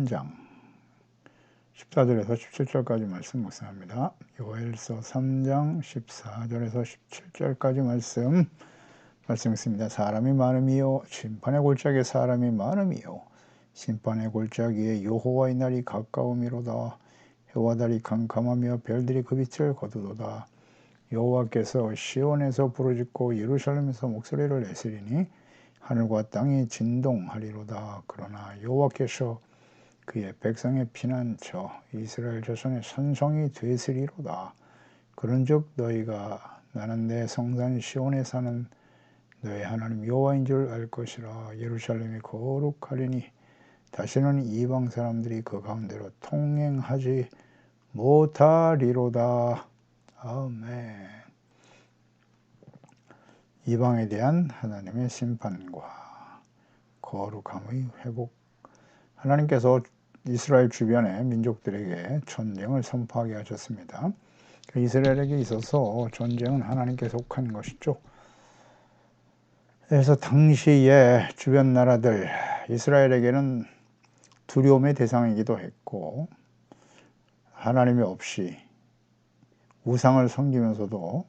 3장 14절에서 17절까지 말씀 묵상합니다. 요엘서 3장 14절에서 17절까지 말씀 있습니다. 사람이 많음이요 심판의 골짜기에 사람이 많음이요 심판의 골짜기에 여호와의 날이 가까움이로다. 해와 달이 캄캄하며 별들이 그 빛을 거두도다. 여호와께서 시온에서 부르짖고 예루살렘에서 목소리를 내시리니 하늘과 땅이 진동하리로다. 그러나 여호와께서 그의 백성의 피난처 이스라엘 자손의 산성이 되시리로다. 그런즉 너희가 나는 내 성산 시온에 사는 너희 하나님 여호와인 줄 알 것이라. 예루살렘이 거룩하리니 다시는 이방 사람들이 그 가운데로 통행하지 못하리로다. 아멘. 이방에 대한 하나님의 심판과 거룩함의 회복. 하나님께서 이스라엘 주변의 민족들에게 전쟁을 선포하게 하셨습니다. 이스라엘에게 있어서 전쟁은 하나님께 속한 것이죠. 그래서 당시에 주변 나라들 이스라엘에게는 두려움의 대상이기도 했고 하나님이 없이 우상을 섬기면서도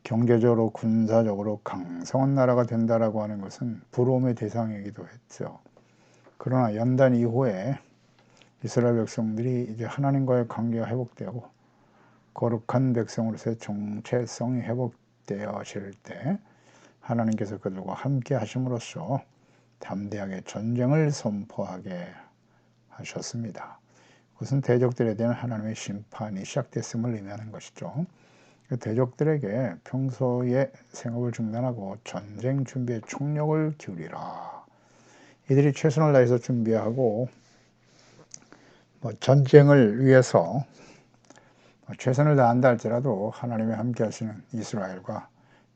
경제적으로 군사적으로 강성한 나라가 된다라고 하는 것은 부러움의 대상이기도 했죠. 그러나 연단 이후에 이스라엘 백성들이 이제 하나님과의 관계가 회복되고 거룩한 백성으로서의 정체성이 회복되어질 때 하나님께서 그들과 함께 하심으로써 담대하게 전쟁을 선포하게 하셨습니다. 그것은 대적들에 대한 하나님의 심판이 시작됐음을 의미하는 것이죠. 대적들에게 평소에 생업을 중단하고 전쟁 준비에 총력을 기울이라. 이들이 최선을 다해서 준비하고 전쟁을 위해서 최선을 다한다 할지라도 하나님이 함께 하시는 이스라엘과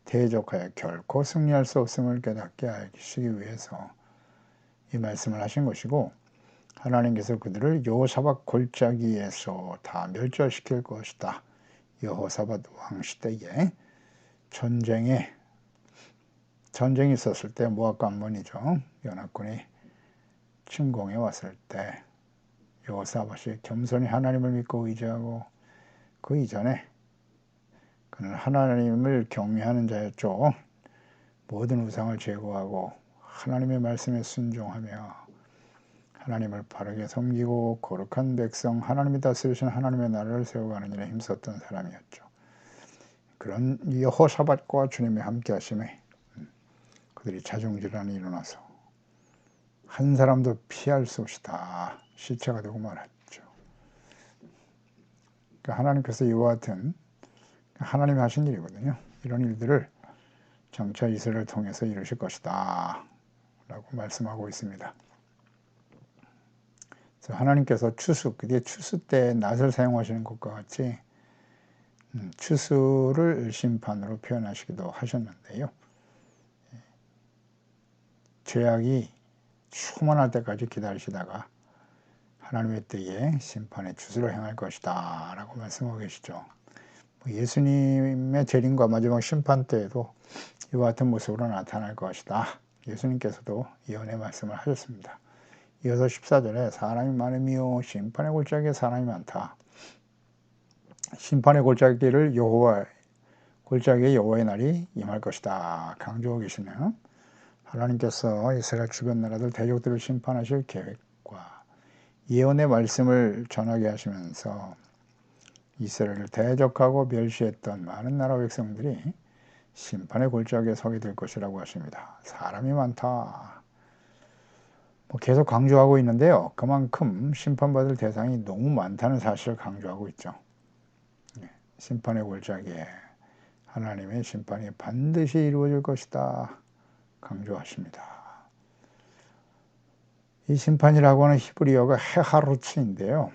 대적하여 결코 승리할 수 없음을 깨닫게 하시기 위해서 이 말씀을 하신 것이고 하나님께서 그들을 여호사밧 골짜기에서 다 멸절시킬 것이다. 여호사밧 왕 시대에 전쟁이 있었을 때 모압과 암몬이죠. 연합군이 침공해 왔을 때 여호사밧이 겸손히 하나님을 믿고 의지하고 그 이전에 그는 하나님을 경외하는 자였죠. 모든 우상을 제거하고 하나님의 말씀에 순종하며 하나님을 바르게 섬기고 거룩한 백성 하나님이 다스리신 하나님의 나라를 세워가는 일에 힘썼던 사람이었죠. 그런 여호사밧과 주님의 함께 하심에 그들이 자중질환이 일어나서 한 사람도 피할 수 없이 다 시체가 되고 말았죠. 그러니까 하나님께서 이와 같은 하나님이 하신 일이거든요. 이런 일들을 장차 이스라엘을 통해서 이루실 것이다 라고 말씀하고 있습니다. 그래서 하나님께서 추수, 그게 추수 때 낫을 사용하시는 것과 같이 추수를 심판으로 표현하시기도 하셨는데요. 죄악이 충만할 때까지 기다리시다가 하나님의 때에 심판의 추수를 행할 것이다 라고 말씀하고 계시죠. 예수님의 재림과 마지막 심판 때에도 이와 같은 모습으로 나타날 것이다. 예수님께서도 예언의 말씀을 하셨습니다. 이어서 14절에 사람이 많으며 심판의 골짜기에 사람이 많다. 심판의 골짜기에 여호와의 날이 임할 것이다. 강조하고 계시네요. 하나님께서 이스라엘 주변 나라들 대적들을 심판하실 계획과 예언의 말씀을 전하게 하시면서 이스라엘을 대적하고 멸시했던 많은 나라 백성들이 심판의 골짜기에 서게 될 것이라고 하십니다. 사람이 많다. 계속 강조하고 있는데요. 그만큼 심판받을 대상이 너무 많다는 사실을 강조하고 있죠. 심판의 골짜기에 하나님의 심판이 반드시 이루어질 것이다. 강조하십니다. 이 심판이라고 하는 히브리어가 헤하루츠인데요.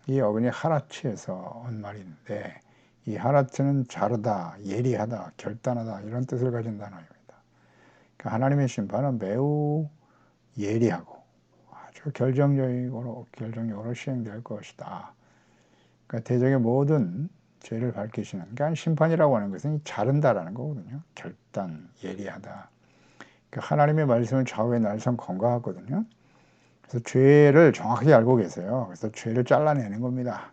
이 어근이 하라츠에서 온 말인데 이 하라츠는 자르다, 예리하다, 결단하다 이런 뜻을 가진 단어입니다. 그러니까 하나님의 심판은 매우 예리하고 아주 결정적으로 시행될 것이다. 그러니까 대적의 모든 죄를 밝히시는, 그러니까 심판이라고 하는 것은 자른다라는 거거든요. 결단, 예리하다. 그러니까 하나님의 말씀은 좌우에 날선 건강하거든요. 그래서 죄를 정확하게 알고 계세요. 그래서 죄를 잘라내는 겁니다.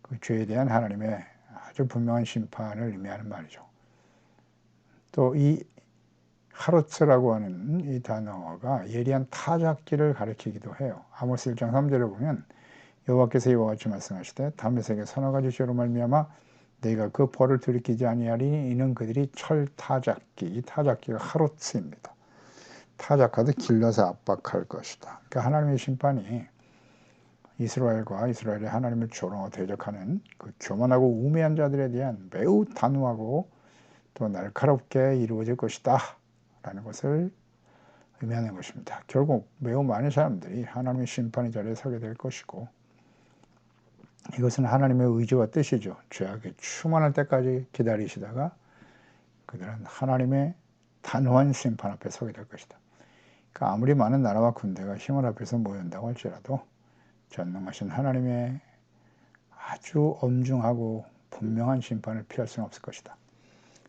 그 죄에 대한 하나님의 아주 분명한 심판을 의미하는 말이죠. 또 이 하루츠라고 하는 이 단어가 예리한 타작기를 가리키기도 해요. 아모스 1장 3절에 보면 여호와께서 이와 같이 말씀하시되 다메섹의 서너 가지 죄로 말미암아 내가 그 벌을 들이키지 아니하리니 이는 그들이 철 타작기, 이 타작기가 하루츠입니다. 타작하듯 길러서 압박할 것이다. 그러니까 하나님의 심판이 이스라엘과 이스라엘의 하나님을 조롱하고 대적하는 그 교만하고 우매한 자들에 대한 매우 단호하고 또 날카롭게 이루어질 것이다 라는 것을 의미하는 것입니다. 결국 매우 많은 사람들이 하나님의 심판의 자리에 서게 될 것이고, 이것은 하나님의 의지와 뜻이죠. 죄악에 충만할 때까지 기다리시다가 그들은 하나님의 단호한 심판 앞에 서게 될 것이다. 그러니까 아무리 많은 나라와 군대가 힘을 합해서 모인다고 할지라도 전능하신 하나님의 아주 엄중하고 분명한 심판을 피할 수는 없을 것이다.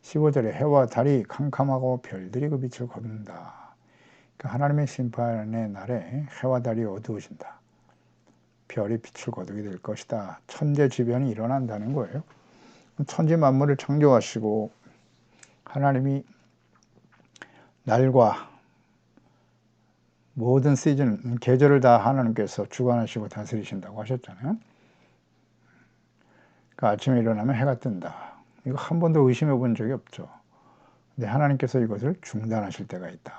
15절에 해와 달이 캄캄하고 별들이 그 빛을 거둔다. 그러니까 하나님의 심판의 날에 해와 달이 어두워진다. 별이 빛을 거두게 될 것이다. 천재지변이 일어난다는 거예요. 천지 만물을 창조하시고 하나님이 날과 모든 시즌, 계절을 다 하나님께서 주관하시고 다스리신다고 하셨잖아요. 그러니까 아침에 일어나면 해가 뜬다. 이거 한 번도 의심해 본 적이 없죠. 근데 하나님께서 이것을 중단하실 때가 있다.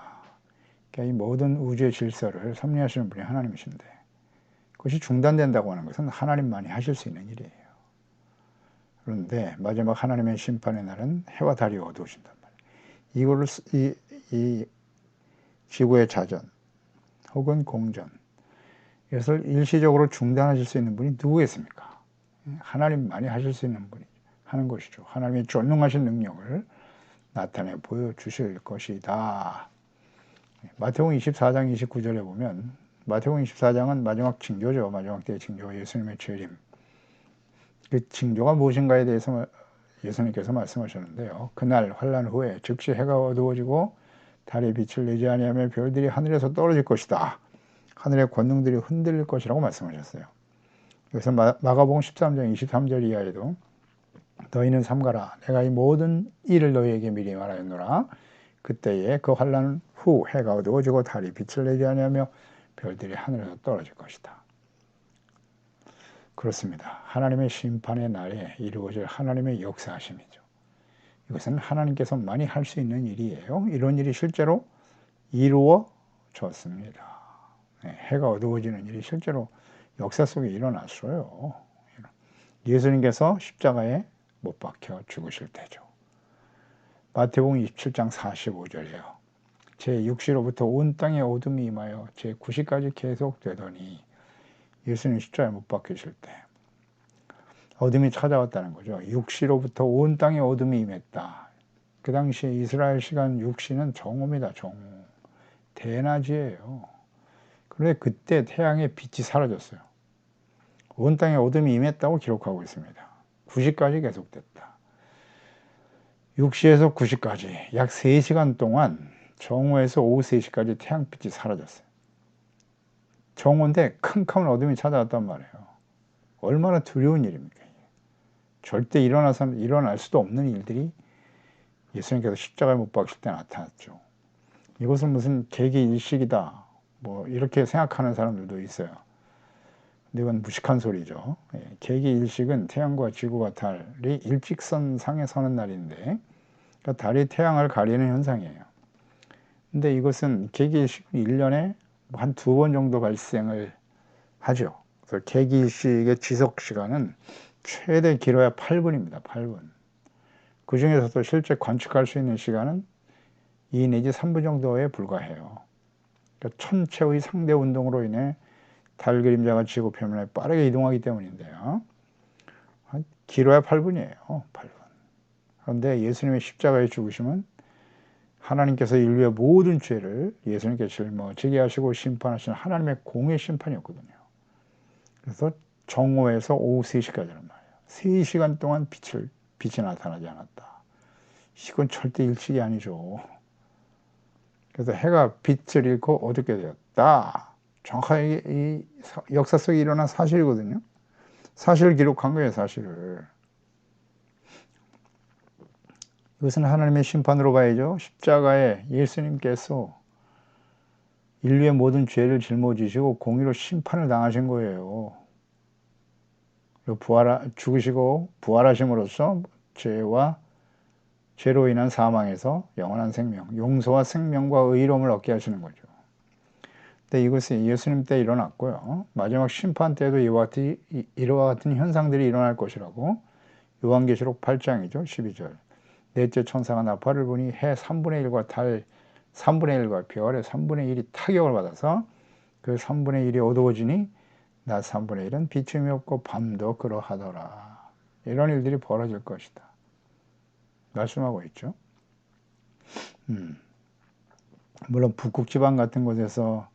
그러니까 이 모든 우주의 질서를 섭리하시는 분이 하나님이신데 그것이 중단된다고 하는 것은 하나님만이 하실 수 있는 일이에요. 그런데 마지막 하나님의 심판의 날은 해와 달이 어두워진단 말이에요. 이거를 이 지구의 자전 혹은 공전, 이것을 일시적으로 중단하실 수 있는 분이 누구겠습니까? 하나님만이 하실 수 있는 분이 하는 것이죠. 하나님의 전능하신 능력을 나타내 보여주실 것이다. 마태복음 24장 29절에 보면, 마태복음 24장은 마지막 징조죠. 마지막 때의 징조, 예수님의 재림. 그 징조가 무엇인가에 대해서 예수님께서 말씀하셨는데요. 그날 환난 후에 즉시 해가 어두워지고 달이 빛을 내지 아니하며 별들이 하늘에서 떨어질 것이다. 하늘의 권능들이 흔들릴 것이라고 말씀하셨어요. 그래서 마가복음 13장 23절 이하에도 너희는 삼가라. 내가 이 모든 일을 너희에게 미리 말하였노라. 그때에 그 환난 후 해가 어두워지고 달이 빛을 내지 아니하며 별들이 하늘에서 떨어질 것이다. 그렇습니다. 하나님의 심판의 날에 이루어질 하나님의 역사하심이죠. 이것은 하나님께서만이 할 수 있는 일이에요. 이런 일이 실제로 이루어졌습니다. 해가 어두워지는 일이 실제로 역사 속에 일어났어요. 예수님께서 십자가에 못 박혀 죽으실 때죠. 마태복음 27장 45절이에요. 제6시로부터 온 땅에 어둠이 임하여 제9시까지 계속되더니, 예수님 십자가에 못 박히실 때 어둠이 찾아왔다는 거죠. 6시로부터 온 땅에 어둠이 임했다. 그 당시 이스라엘 시간 6시는 정오입니다. 정오. 대낮이에요. 그런데 그때 태양의 빛이 사라졌어요. 온 땅에 어둠이 임했다고 기록하고 있습니다. 9시까지 계속됐다. 6시에서 9시까지 약 3시간 동안 정오에서 오후 3시까지 태양빛이 사라졌어요. 정오인데 캄캄한 어둠이 찾아왔단 말이에요. 얼마나 두려운 일입니까? 절대 일어날 수도 없는 일들이 예수님께서 십자가에 못 박힐 때 나타났죠. 이것은 무슨 계기일식이다, 뭐 이렇게 생각하는 사람들도 있어요. 근데 이건 무식한 소리죠. 계기일식은 태양과 지구가 달이 일직선상에 서는 날인데, 그러니까 달이 태양을 가리는 현상이에요. 근데 이것은 계기일식은 1년에 한 2번 정도 발생을 하죠. 그래서 계기일식의 지속시간은 최대 길어야 8분입니다. 8분. 그 중에서도 실제 관측할 수 있는 시간은 2 내지 3분 정도에 불과해요. 그러니까 천체의 상대 운동으로 인해 달 그림자가 지구 표면에 빠르게 이동하기 때문인데요. 길어야 8분이에요. 8분. 그런데 예수님의 십자가의 죽으심은 하나님께서 인류의 모든 죄를 예수님께 짊어지게 하시고 심판하시는 하나님의 공의 심판이었거든요. 그래서 정오에서 오후 3시까지란 말이에요. 3시간 동안 빛이 나타나지 않았다. 이건 절대 일식이 아니죠. 그래서 해가 빛을 잃고 어둡게 되었다. 정확하게 이 역사 속에 일어난 사실이거든요. 사실을 기록한 거예요, 사실을. 이것은 하나님의 심판으로 봐야죠. 십자가에 예수님께서 인류의 모든 죄를 짊어지시고 공의로 심판을 당하신 거예요. 죽으시고 부활하심으로써 죄로 인한 사망에서 영원한 생명, 용서와 생명과 의로움을 얻게 하시는 거죠. 근데 이것이 예수님 때 일어났고요. 마지막 심판 때도 이와 같은 현상들이 일어날 것이라고 요한계시록 8장이죠. 12절. 넷째 천사가 나팔을 부니 해 3분의 1과 달 3분의 1과 별의 3분의 1이 타격을 받아서 그 3분의 1이 어두워지니 낮 3분의 1은 비춤이 없고 밤도 그러하더라. 이런 일들이 벌어질 것이다. 말씀하고 있죠. 물론 북극 지방 같은 곳에서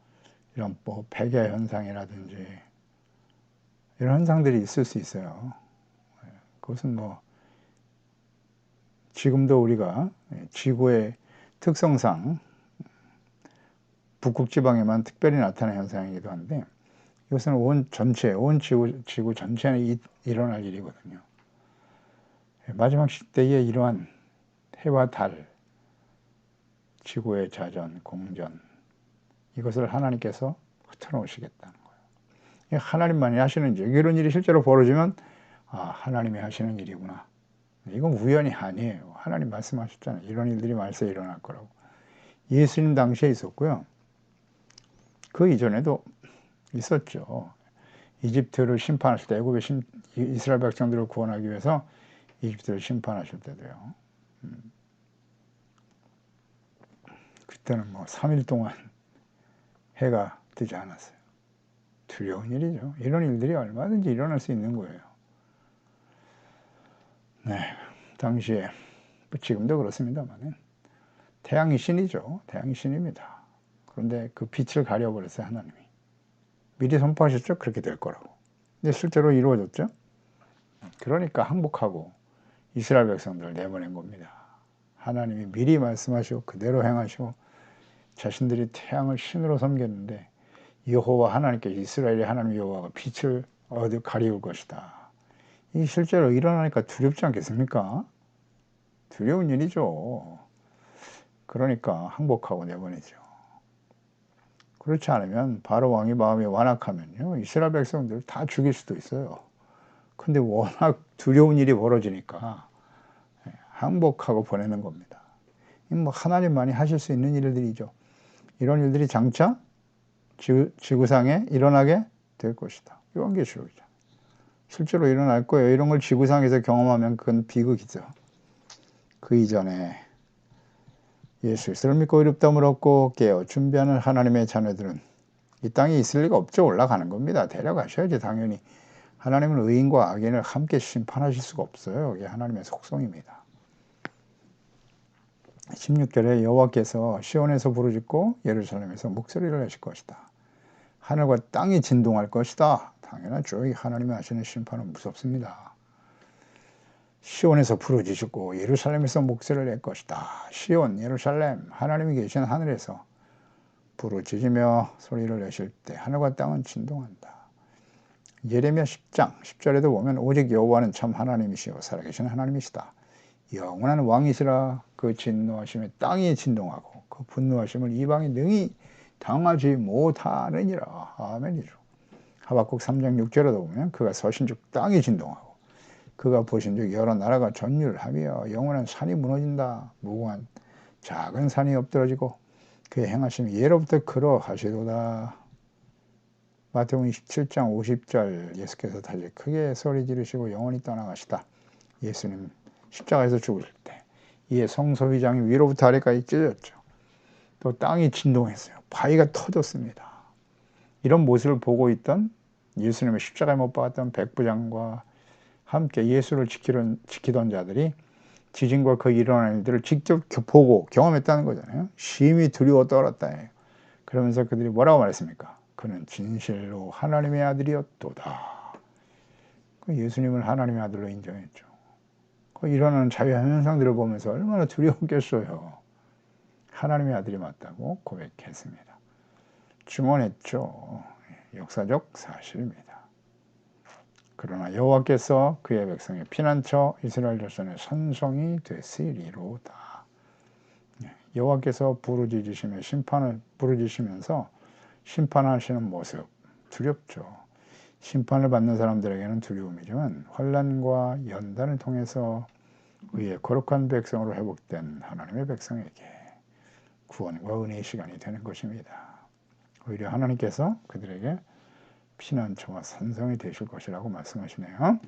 이런 뭐 백야 현상이라든지 이런 현상들이 있을 수 있어요. 그것은 뭐 지금도 우리가 지구의 특성상 북극 지방에만 특별히 나타나는 현상이기도 한데 이것은 온 지구 전체에 일어날 일이거든요. 마지막 시대에 이러한 해와 달, 지구의 자전, 공전 이것을 하나님께서 흩어놓으시겠다는 거예요. 하나님만이 하시는 일, 이런 일이 실제로 벌어지면 하나님이 하시는 일이구나. 이건 우연이 아니에요. 하나님 말씀하셨잖아요. 이런 일들이 말세 일어날 거라고. 예수님 당시에 있었고요. 그 이전에도 있었죠. 이집트를 심판하실 때, 이스라엘 백성들을 구원하기 위해서 이집트를 심판하실 때도요. 그때는 뭐 3일 동안 해가 뜨지 않았어요. 두려운 일이죠. 이런 일들이 얼마든지 일어날 수 있는 거예요. 네, 당시에 지금도 그렇습니다만 태양이 신이죠. 태양이 신입니다. 그런데 그 빛을 가려버렸어요. 하나님이. 미리 선포하셨죠. 그렇게 될 거라고. 근데 실제로 이루어졌죠. 그러니까 항복하고 이스라엘 백성들을 내보낸 겁니다. 하나님이 미리 말씀하시고 그대로 행하시고 자신들이 태양을 신으로 섬겼는데 여호와 하나님께 이스라엘의 하나님 여호와가 빛을 어디 가리울 것이다. 이게 실제로 일어나니까 두렵지 않겠습니까? 두려운 일이죠. 그러니까 항복하고 내보내죠. 그렇지 않으면 바로 왕이 마음이 완악하면요 이스라엘 백성들 다 죽일 수도 있어요. 근데 워낙 두려운 일이 벌어지니까 항복하고 보내는 겁니다. 뭐 하나님만이 하실 수 있는 일들이죠. 이런 일들이 장차 지구상에 일어나게 될 것이다. 요한계시록이죠. 실제로 일어날 거예요. 이런 걸 지구상에서 경험하면 그건 비극이죠. 그 이전에 예수 그리스도를 믿고 의롭다함을 얻고 깨어 준비하는 하나님의 자녀들은 이 땅에 있을 리가 없죠. 올라가는 겁니다. 데려가셔야지 당연히. 하나님은 의인과 악인을 함께 심판하실 수가 없어요. 이게 하나님의 속성입니다. 16절에 여호와께서 시온에서 부르짖고 예루살렘에서 목소리를 내실 것이다. 하늘과 땅이 진동할 것이다. 당연하죠. 하나님이 하시는 심판은 무섭습니다. 시온에서 부르짖고 예루살렘에서 목소리를 낼 것이다. 시온, 예루살렘, 하나님이 계신 하늘에서 부르짖으며 소리를 내실 때 하늘과 땅은 진동한다. 예레미야 10장 10절에도 보면 오직 여호와는 참 하나님이시요 살아계신 하나님이시다. 영원한 왕이시라. 그 진노하심에 땅이 진동하고 그 분노하심을 이방이 능히 당하지 못하느니라. 아멘이죠. 하박국 3장 6절에도 보면 그가 서신즉 땅이 진동하고 그가 보신즉 여러 나라가 전율하며 영원한 산이 무너진다. 무궁한 작은 산이 엎드러지고 그의 행하심이 예로부터 그러하시도다. 마태복음 27장 50절 예수께서 다시 크게 소리 지르시고 영원히 떠나가시다. 예수님 십자가에서 죽으실 때 이에 성소 휘장이 위로부터 아래까지 찢어졌죠. 또 땅이 진동했어요. 바위가 터졌습니다. 이런 모습을 보고 있던 예수님의 십자가에 못 박았던 백부장과 함께 예수를 지키던 자들이 지진과 그 일어나는 일들을 직접 보고 경험했다는 거잖아요. 심히 두려워 떨었다. 그러면서 그들이 뭐라고 말했습니까? 그는 진실로 하나님의 아들이었도다. 예수님을 하나님의 아들로 인정했죠. 일어나는 자연현상들을 보면서 얼마나 두려웠겠어요. 하나님의 아들이 맞다고 고백했습니다. 증언했죠. 역사적 사실입니다. 그러나 여호와께서 그의 백성의 피난처 이스라엘 자손의 산성이 되시리로다. 여호와께서 부르짖으시면서 심판하시는 모습 두렵죠. 심판을 받는 사람들에게는 두려움이지만 환난과 연단을 통해서 의의 거룩한 백성으로 회복된 하나님의 백성에게 구원과 은혜의 시간이 되는 것입니다. 오히려 하나님께서 그들에게 피난처와 산성이 되실 것이라고 말씀하시네요.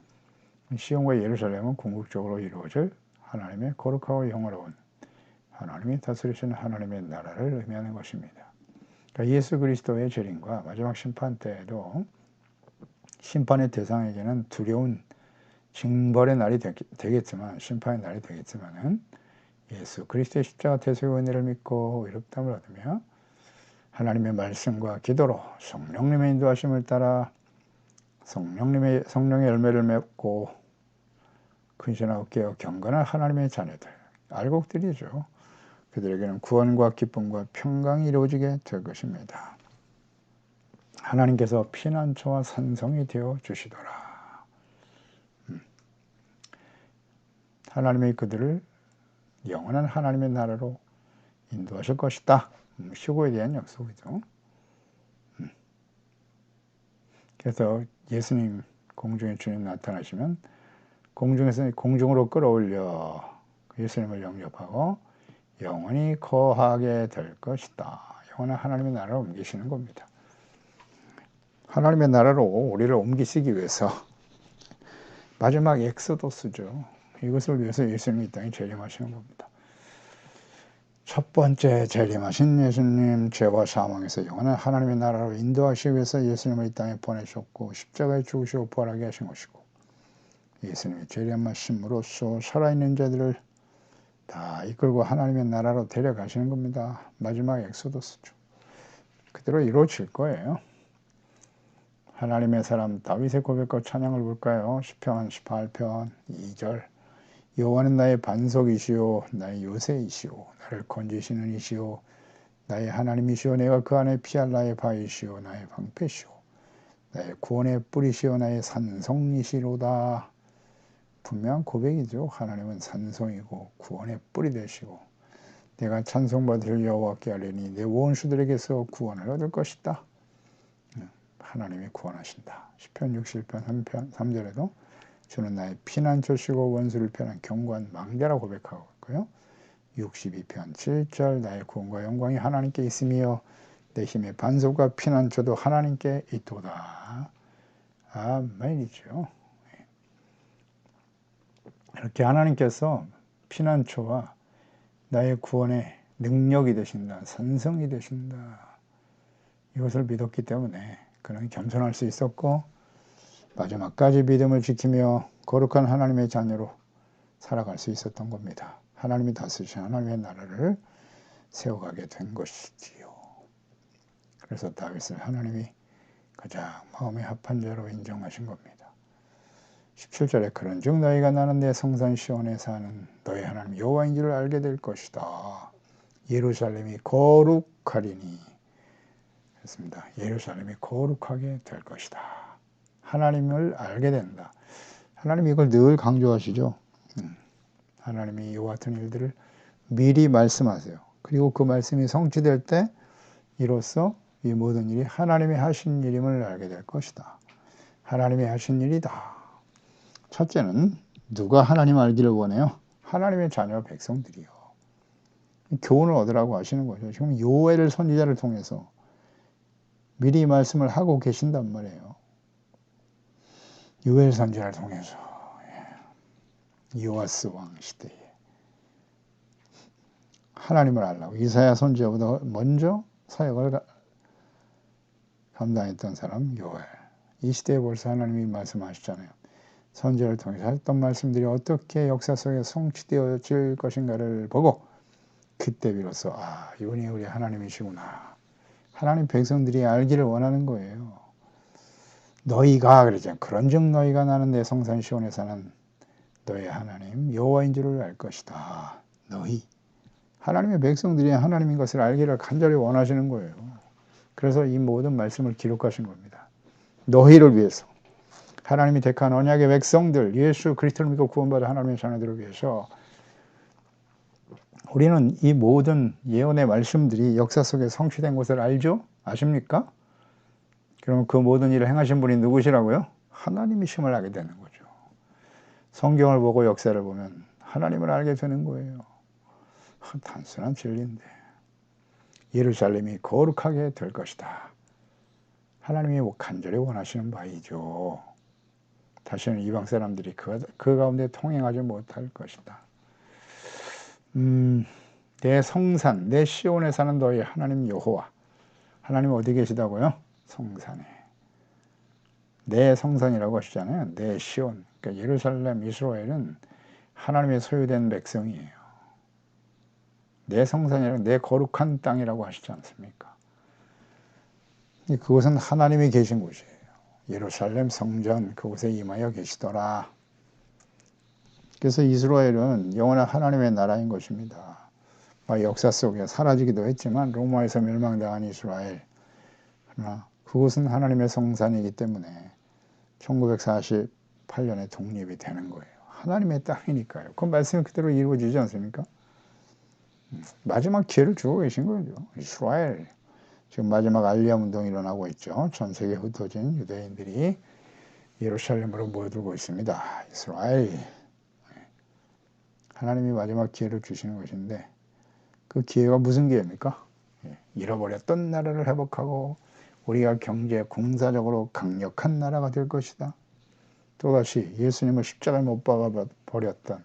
시온과 예루살렘은 궁극적으로 이루어질 하나님의 거룩하고 영화로운 하나님이 다스리시는 하나님의 나라를 의미하는 것입니다. 그러니까 예수 그리스도의 재림과 마지막 심판 때에도 심판의 대상에게는 두려운 징벌의 날이 되겠지만, 심판의 날이 되겠지만은 예수 그리스도의 십자가 대속의 은혜를 믿고 의롭다함을 얻으며 하나님의 말씀과 기도로 성령님의 인도하심을 따라 성령의 열매를 맺고 근신하고 깨어 경건한 하나님의 자녀들, 알곡들이죠. 그들에게는 구원과 기쁨과 평강이 이루어지게 될 것입니다. 하나님께서 피난처와 산성이 되어 주시더라. 하나님이 그들을 영원한 하나님의 나라로 인도하실 것이다. 휴거에 대한 약속이죠. 그래서 예수님, 공중에 주님 나타나시면 공중에서 공중으로 끌어올려 예수님을 영접하고 영원히 거하게 될 것이다. 영원한 하나님의 나라로 옮기시는 겁니다. 하나님의 나라로 우리를 옮기시기 위해서 마지막 엑소더스죠. 이것을 위해서 예수님이 이 땅에 재림하시는 겁니다. 첫 번째 재림하신 예수님, 죄와 사망에서 영원한 하나님의 나라로 인도하시기 위해서 예수님을 이 땅에 보내셨고 십자가에 죽으시고 부활하게 하신 것이고, 예수님이 재림하심으로써 살아있는 자들을 다 이끌고 하나님의 나라로 데려가시는 겁니다. 마지막 엑소더스죠. 그대로 이루어질 거예요. 하나님의 사람 다윗의 고백과 찬양을 볼까요? 시편 18편 2절. 여호와는 나의 반석이시오 나의 요새이시오 나를 건지시는 이시오 나의 하나님이시오 내가 그 안에 피할 나의 바위시오 나의 방패시오 나의 구원의 뿌리시오 나의 산성이시로다. 분명한 고백이죠. 하나님은 산성이고 구원의 뿌리 되시고 내가 찬송받을 여호와께 하리니 내 원수들에게서 구원을 얻을 것이다. 하나님이 구원하신다. 시편 61편 3절에도 주는 나의 피난처시고 원수를 펴는 견고한 망대라 고백하고 있고요. 62편 7절 나의 구원과 영광이 하나님께 있으며 내 힘의 반석과 피난처도 하나님께 있도다. 아멘이죠. 이렇게 하나님께서 피난처와 나의 구원의 능력이 되신다. 산성이 되신다. 이것을 믿었기 때문에 그는 겸손할 수 있었고 마지막까지 믿음을 지키며 거룩한 하나님의 자녀로 살아갈 수 있었던 겁니다. 하나님이 다스리신 하나님의 나라를 세워가게 된 것이지요. 그래서 다윗을 하나님이 가장 마음에 합한 자로 인정하신 겁니다. 17절에 그런즉 너희가 나는 내 성산 시온에 사는 너희 하나님 여호와인 줄을 알게 될 것이다. 예루살렘이 거룩하리니. 그렇습니다. 예루살렘이 거룩하게 될 것이다. 하나님을 알게 된다. 하나님이 이걸 늘 강조하시죠. 하나님이 이와 같은 일들을 미리 말씀하세요. 그리고 그 말씀이 성취될 때 이로써 이 모든 일이 하나님이 하신 일임을 알게 될 것이다. 하나님이 하신 일이다. 첫째는 누가 하나님 알기를 원해요? 하나님의 자녀 백성들이요. 교훈을 얻으라고 하시는 거죠. 지금 요엘 선지자를 통해서 미리 말씀을 하고 계신단 말이에요. 요엘 선지자를 통해서 요아스 왕 시대에 하나님을 알라고 이사야 선지자보다 먼저 사역을 감당했던 사람 요엘. 이 시대에 벌써 하나님이 말씀하셨잖아요. 선지자를 통해서 했던 말씀들이 어떻게 역사 속에 성취되어질 것인가를 보고 그때 비로소 이분이 우리 하나님이시구나. 하나님 백성들이 알기를 원하는 거예요. 너희가 그러죠. 그런즉 너희가 나는 내 성산 시온에 사는 너의 하나님 여호와인 줄을 알 것이다. 너희 하나님의 백성들이 하나님인 것을 알기를 간절히 원하시는 거예요. 그래서 이 모든 말씀을 기록하신 겁니다. 너희를 위해서. 하나님이 택한 언약의 백성들, 예수 그리스도를 믿고 구원받은 하나님의 자녀들을 위해서 우리는 이 모든 예언의 말씀들이 역사 속에 성취된 것을 알죠? 아십니까? 그러면 그 모든 일을 행하신 분이 누구시라고요? 하나님이심을 알게 되는 거죠. 성경을 보고 역사를 보면 하나님을 알게 되는 거예요. 단순한 진리인데 예루살렘이 거룩하게 될 것이다. 하나님이 간절히 원하시는 바이죠. 다시는 이방 사람들이 그 가운데 통행하지 못할 것이다. 내 성산, 내 시온에 사는 너희 하나님 여호와. 하나님 어디 계시다고요? 성산에. 내 성산이라고 하시잖아요. 내 시온. 그러니까 예루살렘, 이스라엘은 하나님의 소유된 백성이에요. 내 성산이라고, 내 거룩한 땅이라고 하시지 않습니까? 그곳은 하나님이 계신 곳이에요. 예루살렘 성전, 그곳에 임하여 계시더라. 그래서 이스라엘은 영원한 하나님의 나라인 것입니다. 역사 속에 사라지기도 했지만 로마에서 멸망당한 이스라엘, 그러나 그곳은 하나님의 성산이기 때문에 1948년에 독립이 되는 거예요. 하나님의 땅이니까요. 그 말씀이 그대로 이루어지지 않습니까? 마지막 기회를 주고 계신 거죠. 이스라엘. 지금 마지막 알리아 운동이 일어나고 있죠. 전 세계에 흩어진 유대인들이 예루살렘으로 모여들고 있습니다. 이스라엘. 하나님이 마지막 기회를 주시는 것인데 그 기회가 무슨 기회입니까? 잃어버렸던 나라를 회복하고 우리가 경제, 군사적으로 강력한 나라가 될 것이다. 또다시 예수님을 십자가에 못 박아 버렸던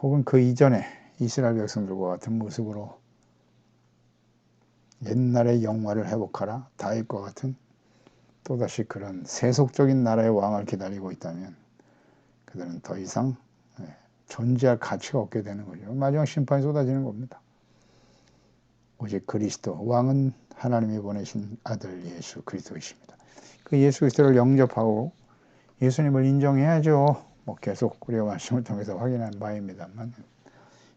혹은 그 이전에 이스라엘 백성들과 같은 모습으로 옛날의 영화를 회복하라. 다윗과 같은 또다시 그런 세속적인 나라의 왕을 기다리고 있다면 그들은 더 이상 존재할 가치가 없게 되는 거죠. 마지막 심판이 쏟아지는 겁니다. 오직 그리스도, 왕은 하나님이 보내신 아들 예수 그리스도이십니다. 그 예수 그리스도를 영접하고 예수님을 인정해야죠. 계속 우리가 말씀을 통해서 확인한 바입니다만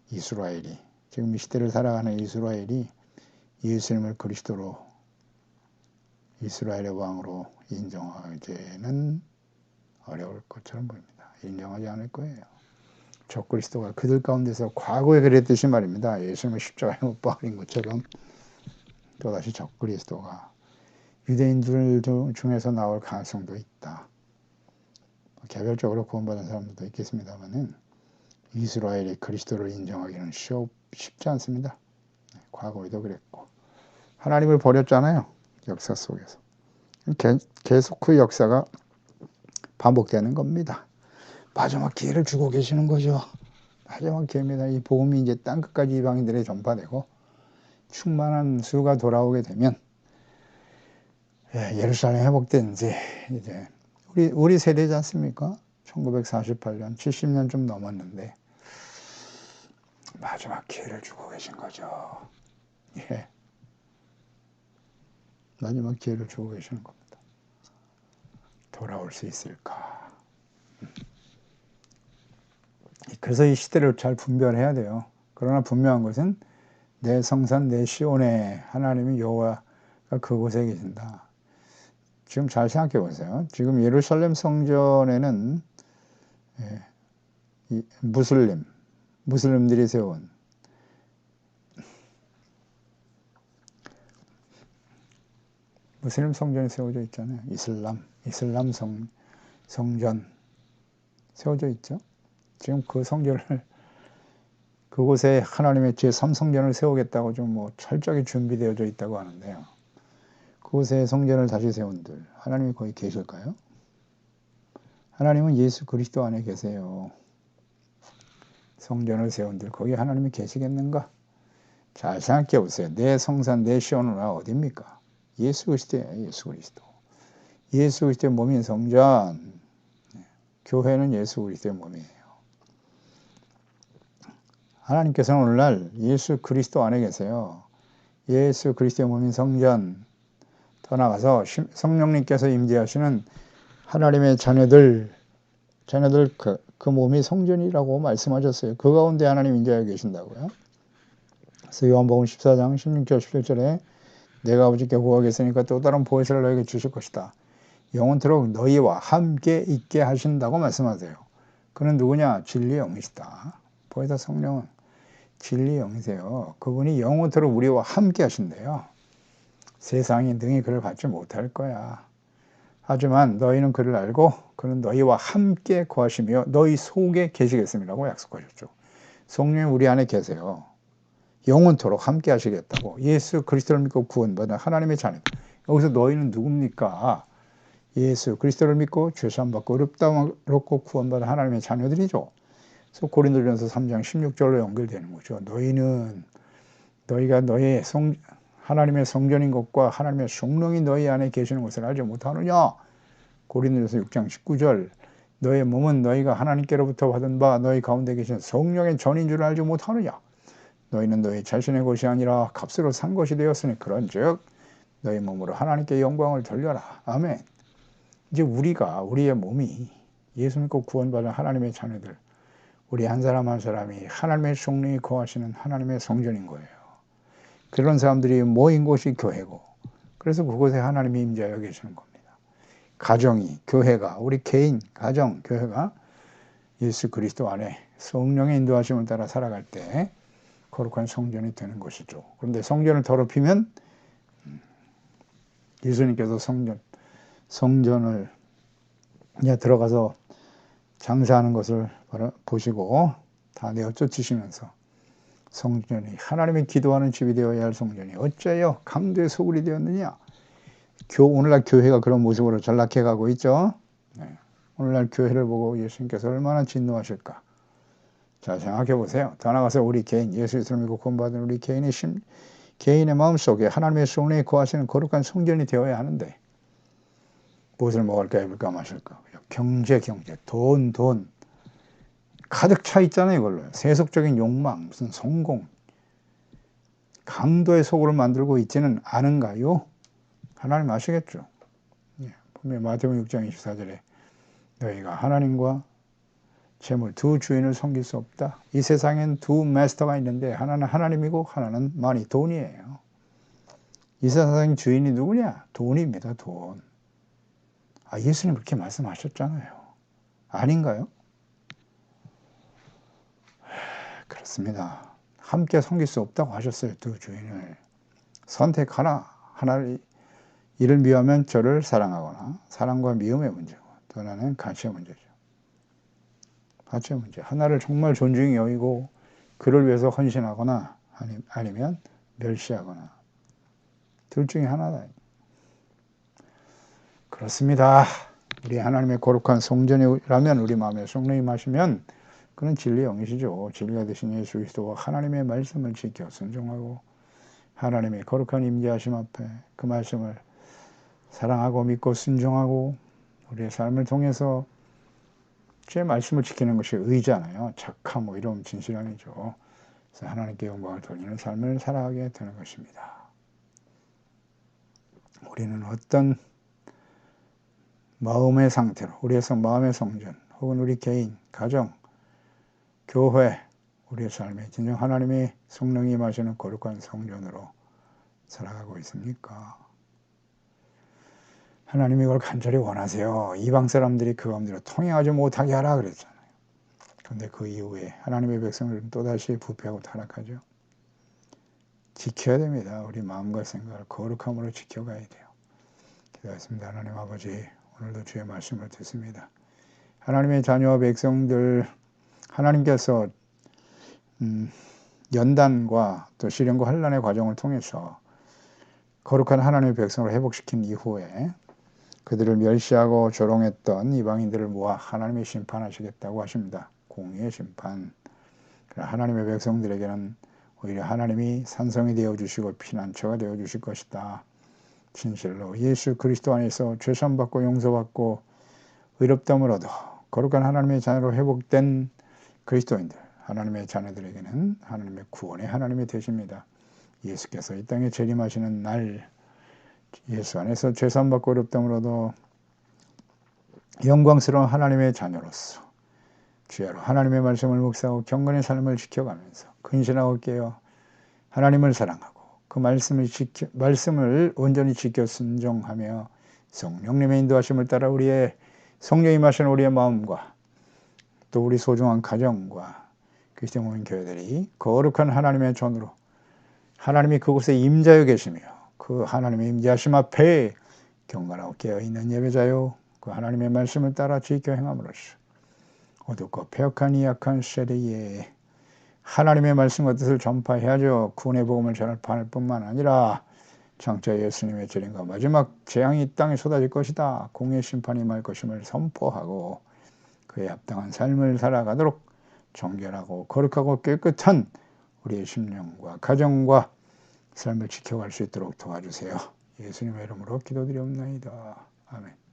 이스라엘이, 지금 이 시대를 살아가는 이스라엘이 예수님을 그리스도로 이스라엘의 왕으로 인정하기는 어려울 것처럼 보입니다. 인정하지 않을 거예요. 적그리스도가 그들 가운데서 과거에 그랬듯이 말입니다. 예수님을 십자가에 못 박은 것처럼 또다시 적그리스도가 유대인들 중에서 나올 가능성도 있다. 개별적으로 구원받은 사람들도 있겠습니다만 이스라엘이 그리스도를 인정하기는 쉽지 않습니다. 과거에도 그랬고 하나님을 버렸잖아요. 역사 속에서. 계속 그 역사가 반복되는 겁니다. 마지막 기회를 주고 계시는 거죠. 마지막 기회입니다. 이 복음이 이제 땅끝까지 이방인들에 전파되고 충만한 수가 돌아오게 되면 예루살렘 회복된 이제 우리 세대지 않습니까? 1948년, 70년 좀 넘었는데 마지막 기회를 주고 계신 거죠. 마지막 기회를 주고 계시는 겁니다. 돌아올 수 있을까? 그래서 이 시대를 잘 분별해야 돼요. 그러나 분명한 것은 내 성산 내 시온에 하나님이 여호와가 그곳에 계신다. 지금 잘 생각해 보세요. 지금 예루살렘 성전에는 무슬림들이 세운 무슬림 성전이 세워져 있잖아요. 이슬람 성전 세워져 있죠. 지금 그 성전을 그곳에 하나님의 제3성전을 세우겠다고 좀 철저하게 준비되어져 있다고 하는데요. 그곳에 성전을 다시 세운들 하나님이 거기 계실까요? 하나님은 예수 그리스도 안에 계세요. 성전을 세운들 거기 하나님이 계시겠는가? 잘 생각해 보세요. 내 성산 내 시온은 어디입니까? 예수 그리스도예요. 예수 그리스도. 예수 그리스도의 몸인 성전. 교회는 예수 그리스도의 몸이에요. 하나님께서는 오늘날 예수 그리스도 안에 계세요. 예수 그리스도의 몸인 성전. 더 나아가서 성령님께서 임재하시는 하나님의 자녀들 그 몸이 성전이라고 말씀하셨어요. 그 가운데 하나님 임재하고 계신다고요. 그래서 요한복음 14장 16절 17절에 내가 아버지께 구하겠으니까 또 다른 보혜사를 너에게 주실 것이다. 영원토록 너희와 함께 있게 하신다고 말씀하세요. 그는 누구냐? 진리의 영이시다. 보혜사 성령은 진리의 영이세요. 그분이 영원토록 우리와 함께 하신대요. 세상이 능히 그를 받지 못할 거야. 하지만 너희는 그를 알고 그는 너희와 함께 거하시며 너희 속에 계시겠음이라고 약속하셨죠. 성령이 우리 안에 계세요. 영원토록 함께 하시겠다고. 예수 그리스도를 믿고 구원받은 하나님의 자녀. 여기서 너희는 누굽니까? 예수 그리스도를 믿고 죄사함 받고 의롭다고 구원받은 하나님의 자녀들이죠. 그래서 고린도전서 3장 16절로 연결되는 거죠. 너희가 너희 하나님의 성전인 것과 하나님의 성령이 너희 안에 계시는 것을 알지 못하느냐? 고린도전서 6장 19절. 너의 몸은 너희가 하나님께로부터 받은 바 너희 가운데 계신 성령의 전인 줄 알지 못하느냐? 너희는 너희 자신의 것이 아니라 값으로 산 것이 되었으니 그런즉 너희 몸으로 하나님께 영광을 돌려라. 아멘. 이제 우리의 몸이 예수 믿고 구원받은 하나님의 자녀들, 우리 한 사람 한 사람이 하나님의 성령이 거하시는 하나님의 성전인 거예요. 그런 사람들이 모인 곳이 교회고, 그래서 그곳에 하나님이 임재하여 계시는 겁니다. 가정이, 교회가, 우리 개인, 가정, 교회가 예수 그리스도 안에 성령의 인도하심을 따라 살아갈 때 거룩한 성전이 되는 것이죠. 그런데 성전을 더럽히면 예수님께서 성전을 들어가서 장사하는 것을 보시고 다 내어 쫓으시면서 성전이 하나님이 기도하는 집이 되어야 할 성전이 어째요 강도의 소굴이 되었느냐. 오늘날 교회가 그런 모습으로 전락해 가고 있죠. 오늘날 교회를 보고 예수님께서 얼마나 진노하실까. 자, 생각해 보세요. 더 나아가서 우리 개인, 예수를 믿고 구원받은 우리 개인의 마음속에 하나님의 성령이 거하시는 거룩한 성전이 되어야 하는데 무엇을 먹을까, 입을까, 마실까. 경제, 돈. 가득 차 있잖아요, 이걸로. 세속적인 욕망, 무슨 성공. 강도의 속으로 만들고 있지는 않은가요? 하나님 아시겠죠? 분명히 마태복음 6장 24절에 너희가 하나님과 재물 두 주인을 섬길 수 없다. 이 세상엔 두 마스터가 있는데 하나는 하나님이고 하나는 마니, 돈이에요. 이 세상 주인이 누구냐? 돈입니다, 돈. 예수님 그렇게 말씀하셨잖아요. 아닌가요? 그렇습니다. 함께 섬길 수 없다고 하셨어요. 두 주인을. 선택하나. 하나를 이를 미워하면 저를 사랑하거나 사랑과 미움의 문제고 또 하나는 가치의 문제죠. 가치의 문제. 하나를 정말 존중히 여기고 그를 위해서 헌신하거나 아니면 멸시하거나 둘 중에 하나다. 그렇습니다. 우리 하나님의 거룩한 성전이라면 우리 마음에 성령이 임하시면 그는 진리의 영이시죠. 진리가 되신 예수 그리스도와 하나님의 말씀을 지켜 순종하고 하나님의 거룩한 임재하심 앞에 그 말씀을 사랑하고 믿고 순종하고 우리의 삶을 통해서 제 말씀을 지키는 것이 의잖아요. 착함, 이런 진실함이죠. 그래서 하나님께 영광을 돌리는 삶을 살아가게 되는 것입니다. 우리는 어떤 마음의 상태로 우리의 마음의 성전 혹은 우리 개인, 가정, 교회, 우리의 삶에 진정 하나님의 성령이 임하시는 거룩한 성전으로 살아가고 있습니까? 하나님이 이걸 간절히 원하세요. 이방 사람들이 그 가운데로 통행하지 못하게 하라 그랬잖아요. 그런데 그 이후에 하나님의 백성들은 또다시 부패하고 타락하죠. 지켜야 됩니다. 우리 마음과 생각을 거룩함으로 지켜가야 돼요. 기도하겠습니다. 하나님 아버지, 오늘도 주의 말씀을 듣습니다. 하나님의 자녀와 백성들, 하나님께서 연단과 또 시련과 환난의 과정을 통해서 거룩한 하나님의 백성을 회복시킨 이후에 그들을 멸시하고 조롱했던 이방인들을 모아 하나님의 심판하시겠다고 하십니다. 공의의 심판. 하나님의 백성들에게는 오히려 하나님이 산성이 되어주시고 피난처가 되어주실 것이다. 진실로 예수 그리스도 안에서 죄사함받고 용서받고 의롭다함을 얻어 거룩한 하나님의 자녀로 회복된 그리스도인들, 하나님의 자녀들에게는 하나님의 구원의 하나님이 되십니다. 예수께서 이 땅에 재림하시는 날 예수 안에서 죄사함받고 의롭다함을 얻어 영광스러운 하나님의 자녀로서 주야로 하나님의 말씀을 묵상하고 경건의 삶을 지켜가면서 근신하고 깨어 하나님을 사랑하고 그 말씀을 온전히 지켜 순종하며 성령님의 인도하심을 따라 우리의 성령이 임하시는 우리의 마음과 또 우리 소중한 가정과 그리스도 모인 교회들이 거룩한 하나님의 전으로 하나님이 그곳에 임자여 계시며 그 하나님의 임재하심 앞에 경건하고 깨어있는 예배자요 그 하나님의 말씀을 따라 지켜 행함으로써 어둡고 폐역한 이 약한 세대에 하나님의 말씀과 뜻을 전파해야죠. 구원의 복음을 전할 뿐만 아니라 장차 예수님의 재림과 마지막 재앙이 이 땅에 쏟아질 것이다. 공의 심판이 임할 것임을 선포하고 그에 합당한 삶을 살아가도록 정결하고 거룩하고 깨끗한 우리의 심령과 가정과 삶을 지켜갈 수 있도록 도와주세요. 예수님의 이름으로 기도드리옵나이다. 아멘.